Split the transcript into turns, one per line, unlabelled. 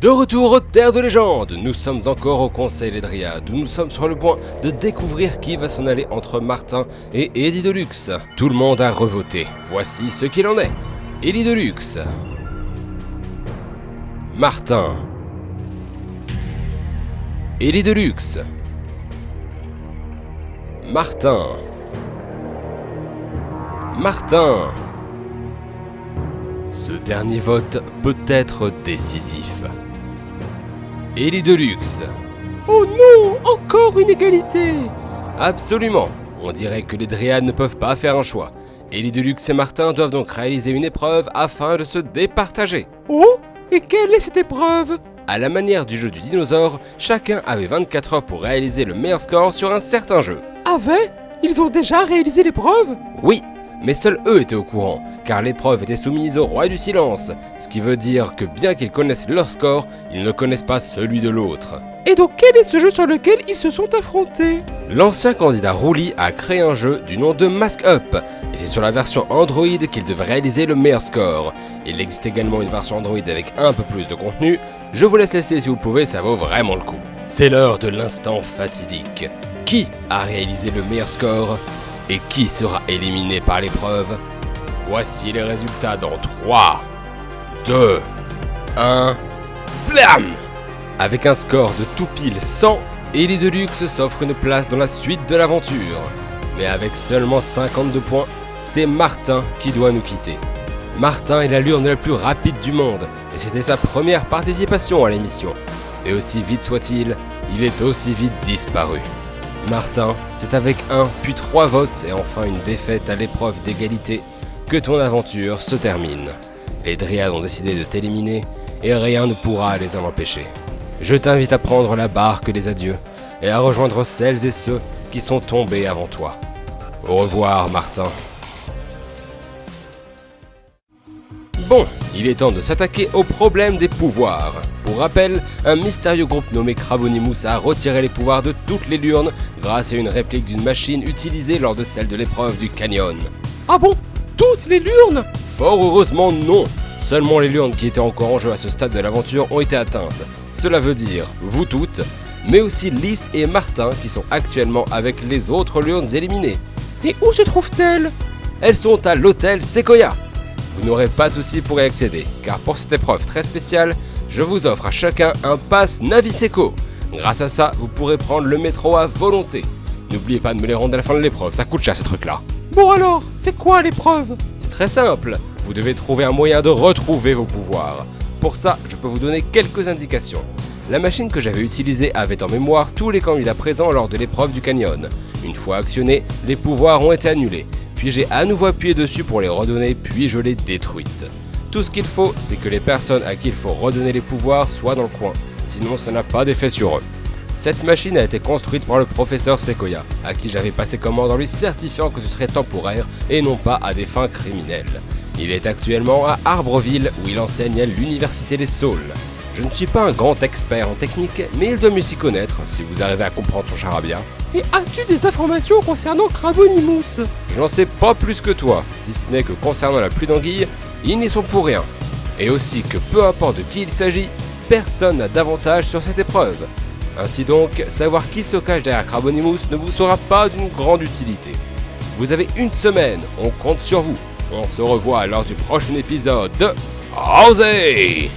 De retour aux terres de légende, nous sommes encore au Conseil des Dryades, où nous sommes sur le point de découvrir qui va s'en aller entre Martin et Eddie Deluxe. Tout le monde a revoté, voici ce qu'il en est. Eddie Deluxe, Martin, Eddie Deluxe, Martin, Martin. Ce dernier vote peut être décisif. Eddie Deluxe. Oh non, encore une égalité. Absolument, on dirait que les Dryades ne peuvent pas faire un choix. Eddie Deluxe et Martin doivent donc réaliser une épreuve afin de se départager. Oh, et quelle est cette épreuve? À la manière du jeu du dinosaure, chacun avait 24 heures pour réaliser le meilleur score sur un certain jeu. Avait? Ils ont déjà réalisé l'épreuve? Oui, mais seuls eux étaient au courant, car l'épreuve était soumise au roi du silence, ce qui veut dire que bien qu'ils connaissent leur score, ils ne connaissent pas celui de l'autre. Et donc quel est ce jeu sur lequel ils se sont affrontés? L'ancien candidat Rouli a créé un jeu du nom de Mask Up, et c'est sur la version Android qu'il devait réaliser le meilleur score. Il existe également une version Android avec un peu plus de contenu, je vous laisse laisser si vous pouvez, ça vaut vraiment le coup. C'est l'heure de l'instant fatidique. Qui a réalisé le meilleur score? Et qui sera éliminé par l'épreuve? Voici les résultats dans 3, 2, 1, blam! Avec un score de tout pile 100, Eddie Deluxe s'offre une place dans la suite de l'aventure. Mais avec seulement 52 points, c'est Martin qui doit nous quitter. Martin est la lurne la plus rapide du monde, et c'était sa première participation à l'émission. Et aussi vite soit-il, il est aussi vite disparu. Martin, c'est avec 1 puis 3 votes et enfin une défaite à l'épreuve d'égalité que ton aventure se termine. Les Dryades ont décidé de t'éliminer et rien ne pourra les en empêcher. Je t'invite à prendre la barque des adieux et à rejoindre celles et ceux qui sont tombés avant toi. Au revoir, Martin. Bon, il est temps de s'attaquer au problème des pouvoirs. Pour rappel, un mystérieux groupe nommé Crabonimus a retiré les pouvoirs de toutes les lurnes grâce à une réplique d'une machine utilisée lors de celle de l'épreuve du canyon. Ah bon? Toutes les lurnes? Fort heureusement non. Seulement les lurnes qui étaient encore en jeu à ce stade de l'aventure ont été atteintes. Cela veut dire vous toutes, mais aussi Lys et Martin qui sont actuellement avec les autres lurnes éliminées. Et où se trouvent-elles? Elles sont à l'hôtel Sequoia. Vous n'aurez pas de soucis pour y accéder, car pour cette épreuve très spéciale, je vous offre à chacun un pass Naviseco. Grâce à ça, vous pourrez prendre le métro à volonté. N'oubliez pas de me les rendre à la fin de l'épreuve, ça coûte cher ces trucs-là. Bon alors, c'est quoi l'épreuve? C'est très simple, vous devez trouver un moyen de retrouver vos pouvoirs. Pour ça, je peux vous donner quelques indications. La machine que j'avais utilisée avait en mémoire tous les candidats présents lors de l'épreuve du canyon. Une fois actionnés, les pouvoirs ont été annulés. Puis j'ai à nouveau appuyé dessus pour les redonner, puis je l'ai détruite. Tout ce qu'il faut, c'est que les personnes à qui il faut redonner les pouvoirs soient dans le coin, sinon ça n'a pas d'effet sur eux. Cette machine a été construite par le professeur Sequoia, à qui j'avais passé commande en lui certifiant que ce serait temporaire et non pas à des fins criminelles. Il est actuellement à Arbreville où il enseigne à l'université des Saules. Je ne suis pas un grand expert en technique, mais il doit mieux s'y connaître si vous arrivez à comprendre son charabia. Et as-tu des informations concernant Crabonimus? Je n'en sais pas plus que toi, si ce n'est que concernant la pluie d'anguilles, ils n'y sont pour rien. Et aussi que peu importe de qui il s'agit, personne n'a d'avantage sur cette épreuve. Ainsi donc, savoir qui se cache derrière Crabonimus ne vous sera pas d'une grande utilité. Vous avez une semaine, on compte sur vous. On se revoit lors du prochain épisode de Osez!